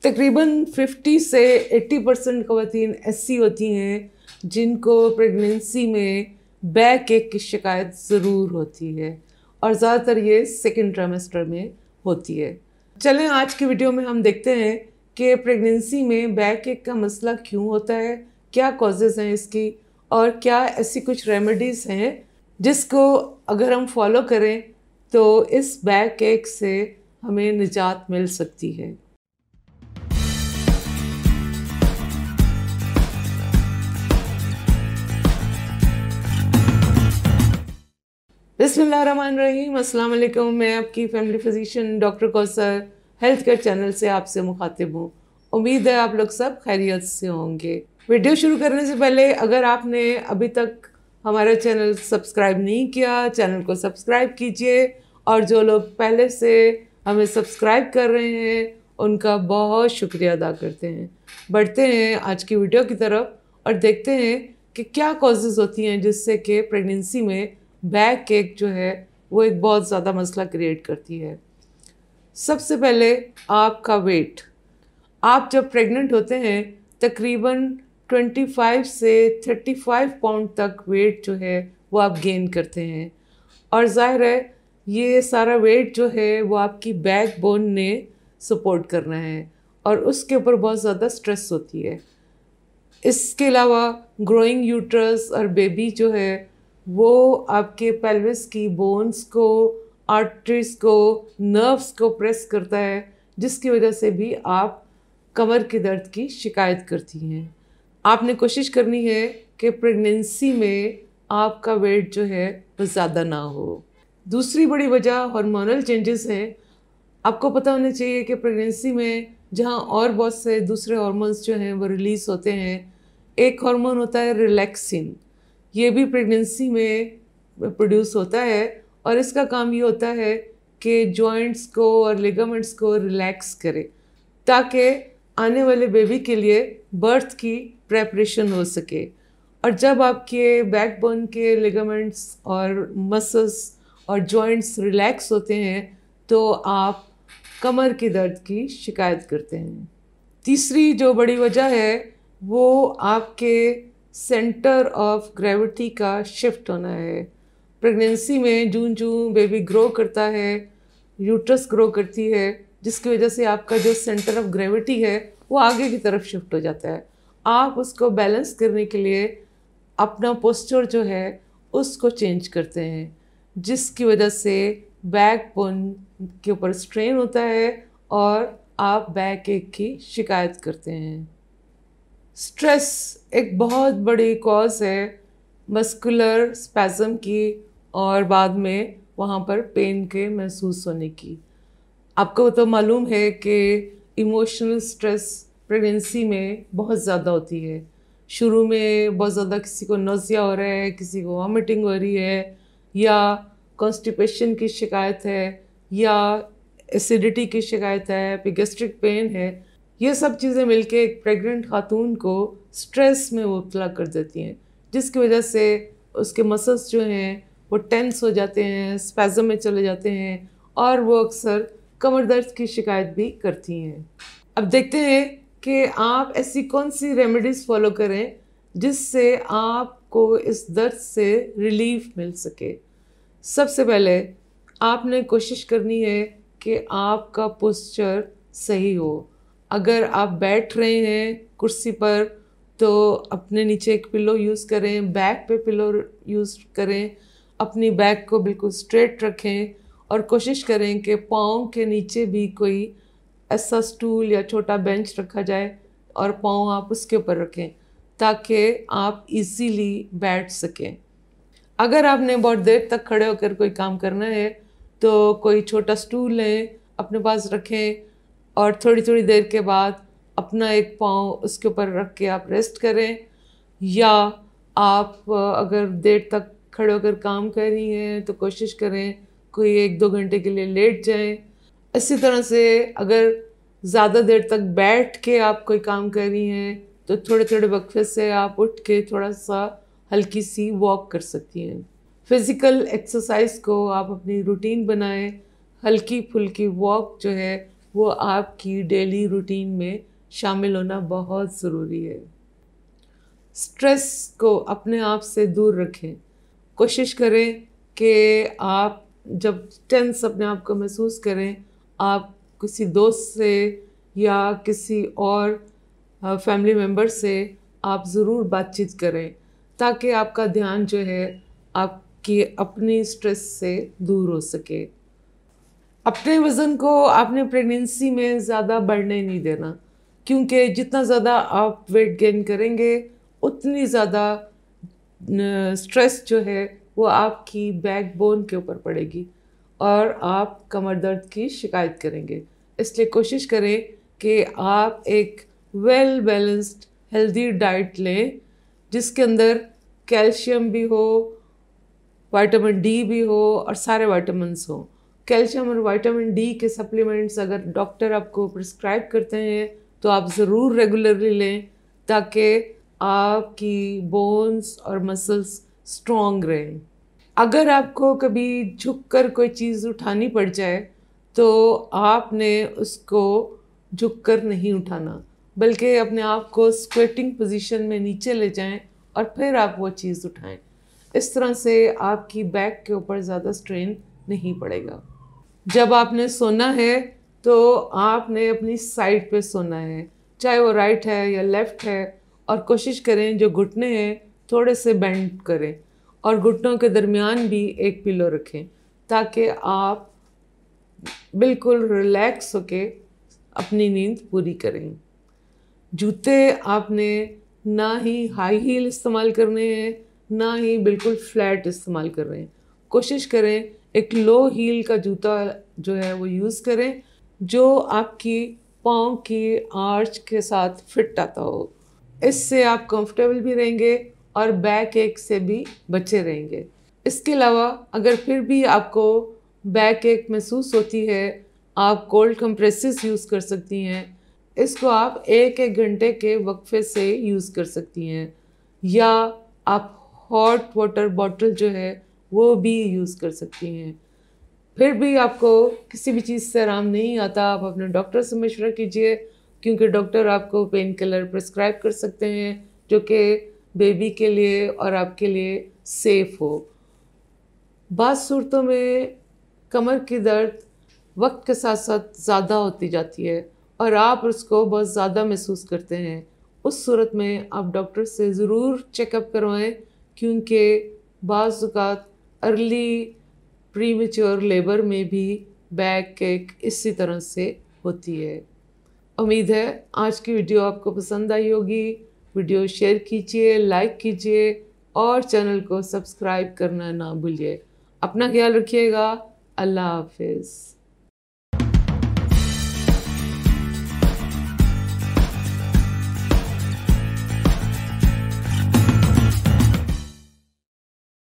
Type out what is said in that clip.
तकरीबन 50 से 80% ख़वातीन ऐसी होती हैं जिनको प्रेगनेंसी में बैक एक की शिकायत ज़रूर होती है और ज़्यादातर ये सेकंड ट्राइमेस्टर में होती है। चलें आज की वीडियो में हम देखते हैं कि प्रेगनेंसी में बैक एक का मसला क्यों होता है, क्या कॉजेज़ हैं इसकी और क्या ऐसी कुछ रेमेडीज़ हैं जिसको अगर हम फॉलो करें तो इस बैक एक से हमें निजात मिल सकती है। बिस्मिल्लाहिर्रहमानिर्रहीम, अस्सलाम वालेकुम। मैं आपकी family physician doctor Kausar health care channel से आपसे मुखातिब हूँ। उम्मीद है आप लोग सब खैरियत से होंगे। वीडियो शुरू करने से पहले अगर आपने अभी तक हमारा चैनल सब्सक्राइब नहीं किया, चैनल को सब्सक्राइब कीजिए और जो लोग पहले से हमें सब्सक्राइब कर रहे हैं उनका बहुत शुक्रिया अदा करते हैं। बढ़ते हैं आज की वीडियो की तरफ और देखते हैं कि क्या कॉजेज़ होती हैं जिससे कि प्रेगनेंसी में बैक एक जो है वो एक बहुत ज़्यादा मसला क्रिएट करती है। सबसे पहले आपका वेट। आप जब प्रेग्नेंट होते हैं तकरीबन 25 से 35 पाउंड तक वेट जो है वो आप गेन करते हैं और ज़ाहिर है ये सारा वेट जो है वो आपकी बैक बोन ने सपोर्ट करना है और उसके ऊपर बहुत ज़्यादा स्ट्रेस होती है। इसके अलावा ग्रोइंग यूट्रस और बेबी जो है वो आपके पेल्विस की बोन्स को, आर्टरीज को, नर्व्स को प्रेस करता है जिसकी वजह से भी आप कमर के दर्द की शिकायत करती हैं। आपने कोशिश करनी है कि प्रेगनेंसी में आपका वेट जो है वो ज़्यादा ना हो। दूसरी बड़ी वजह हार्मोनल चेंजेस हैं। आपको पता होना चाहिए कि प्रेगनेंसी में जहाँ और बहुत से दूसरे हार्मोन्स जो हैं वो रिलीज़ होते हैं, एक हार्मोन होता है रिलैक्सिन। ये भी प्रेगनेंसी में प्रोड्यूस होता है और इसका काम ये होता है कि जॉइंट्स को और लिगामेंट्स को रिलैक्स करे ताकि आने वाले बेबी के लिए बर्थ की प्रेपरेशन हो सके। और जब आपके बैकबोन के लिगामेंट्स और मसल्स और जॉइंट्स रिलैक्स होते हैं तो आप कमर के दर्द की शिकायत करते हैं। तीसरी जो बड़ी वजह है वो आपके सेंटर ऑफ ग्रेविटी का शिफ्ट होना है। प्रेगनेंसी में जूं जूं बेबी ग्रो करता है, यूट्रस ग्रो करती है, जिसकी वजह से आपका जो सेंटर ऑफ ग्रेविटी है वो आगे की तरफ शिफ्ट हो जाता है। आप उसको बैलेंस करने के लिए अपना पोस्चर जो है उसको चेंज करते हैं जिसकी वजह से बैक बोन के ऊपर स्ट्रेन होता है और आप बैक एक की शिकायत करते हैं। स्ट्रेस एक बहुत बड़ी कॉज है मस्कुलर स्पैज़म की और बाद में वहाँ पर पेन के महसूस होने की। आपको तो मालूम है कि इमोशनल स्ट्रेस प्रेगनेंसी में बहुत ज़्यादा होती है। शुरू में बहुत ज़्यादा किसी को नोज़िया हो रहा है, किसी को वॉमिटिंग हो रही है या कॉन्स्टिपेशन की शिकायत है या एसिडिटी की शिकायत है, एपिगैस्ट्रिक पेन है। ये सब चीज़ें मिलके एक प्रेग्नेंट खातून को स्ट्रेस में मुब्तला कर देती हैं जिसकी वजह से उसके मसल्स जो हैं वो टेंस हो जाते हैं, स्पैज़म में चले जाते हैं और वो अक्सर कमर दर्द की शिकायत भी करती हैं। अब देखते हैं कि आप ऐसी कौन सी रेमेडीज़ फॉलो करें जिससे आपको इस दर्द से रिलीफ मिल सके। सबसे पहले आपने कोशिश करनी है कि आपका पोस्चर सही हो। अगर आप बैठ रहे हैं कुर्सी पर तो अपने नीचे एक पिलो यूज़ करें, बैक पे पिलो यूज़ करें, अपनी बैक को बिल्कुल स्ट्रेट रखें और कोशिश करें कि पाँव के नीचे भी कोई ऐसा स्टूल या छोटा बेंच रखा जाए और पाँव आप उसके ऊपर रखें ताकि आप इजीली बैठ सकें। अगर आपने बहुत देर तक खड़े होकर कोई काम करना है तो कोई छोटा स्टूल लें, अपने पास रखें और थोड़ी थोड़ी देर के बाद अपना एक पाँव उसके ऊपर रख के आप रेस्ट करें। या आप अगर देर तक खड़े होकर काम कर रही हैं तो कोशिश करें कोई 1-2 घंटे के लिए लेट जाएं। इसी तरह से अगर ज़्यादा देर तक बैठ के आप कोई काम कर रही हैं तो थोड़े थोड़े वक्फे से आप उठ के थोड़ा सा हल्की सी वॉक कर सकती हैं। फ़िज़िकल एक्सरसाइज को आप अपनी रूटीन बनाएं। हल्की फुल्की वॉक जो है वो आपकी डेली रूटीन में शामिल होना बहुत ज़रूरी है। स्ट्रेस को अपने आप से दूर रखें। कोशिश करें कि आप जब टेंस अपने आप को महसूस करें, आप किसी दोस्त से या किसी और फैमिली मेम्बर से आप ज़रूर बातचीत करें, ताकि आपका ध्यान जो है आपकी अपनी स्ट्रेस से दूर हो सके। अपने वज़न को आपने प्रेगनेंसी में ज़्यादा बढ़ने नहीं देना, क्योंकि जितना ज़्यादा आप वेट गेन करेंगे उतनी ज़्यादा स्ट्रेस जो है वो आपकी बैकबोन के ऊपर पड़ेगी और आप कमर दर्द की शिकायत करेंगे। इसलिए कोशिश करें कि आप एक वेल बैलेंस्ड हेल्दी डाइट लें, जिसके अंदर कैल्शियम भी हो, विटामिन डी भी हो और सारे विटामिन्स हों। कैल्शियम और विटामिन डी के सप्लीमेंट्स अगर डॉक्टर आपको प्रिस्क्राइब करते हैं तो आप ज़रूर रेगुलरली लें, ताकि आपकी बोन्स और मसल्स स्ट्रॉन्ग रहें। अगर आपको कभी झुककर कोई चीज़ उठानी पड़ जाए तो आपने उसको झुककर नहीं उठाना, बल्कि अपने आप को स्क्वेटिंग पोजीशन में नीचे ले जाएं और फिर आप वो चीज़ उठाएं। इस तरह से आपकी बैक के ऊपर ज़्यादा स्ट्रेन नहीं पड़ेगा। जब आपने सोना है तो आपने अपनी साइड पे सोना है, चाहे वो राइट है या लेफ़्ट है, और कोशिश करें जो घुटने हैं थोड़े से बेंड करें और घुटनों के दरमियान भी एक पिलो रखें, ताकि आप बिल्कुल रिलैक्स होके अपनी नींद पूरी करें। जूते आपने ना ही हाई हील इस्तेमाल करने हैं, ना ही बिल्कुल फ्लैट इस्तेमाल कर रहे हैं। कोशिश करें एक लो हील का जूता जो है वो यूज़ करें, जो आपकी पाँव की आर्च के साथ फिट आता हो। इससे आप कंफर्टेबल भी रहेंगे और बैक एक से भी बचे रहेंगे। इसके अलावा अगर फिर भी आपको बैक एक महसूस होती है, आप कोल्ड कंप्रेसेस यूज़ कर सकती हैं। इसको आप एक घंटे के वक्फे से यूज़ कर सकती हैं, या आप हॉट वाटर बॉटल जो है वो भी यूज़ कर सकती हैं। फिर भी आपको किसी भी चीज़ से आराम नहीं आता, आप अपने डॉक्टर से मशवरा कीजिए, क्योंकि डॉक्टर आपको पेन किलर प्रिस्क्राइब कर सकते हैं जो कि बेबी के लिए और आपके लिए सेफ़ हो। बाज़ सूरतों में कमर की दर्द वक्त के साथ साथ ज़्यादा होती जाती है और आप उसको बहुत ज़्यादा महसूस करते हैं। उस सूरत में आप डॉक्टर से ज़रूर चेकअप करवाएं, क्योंकि बाज़ औक़ात अर्ली प्रीमेच्योर लेबर में भी बैक एक इसी तरह से होती है। उम्मीद है आज की वीडियो आपको पसंद आई होगी। वीडियो शेयर कीजिए, लाइक कीजिए और चैनल को सब्सक्राइब करना ना भूलिए। अपना ख्याल रखिएगा। अल्लाह हाफिज़।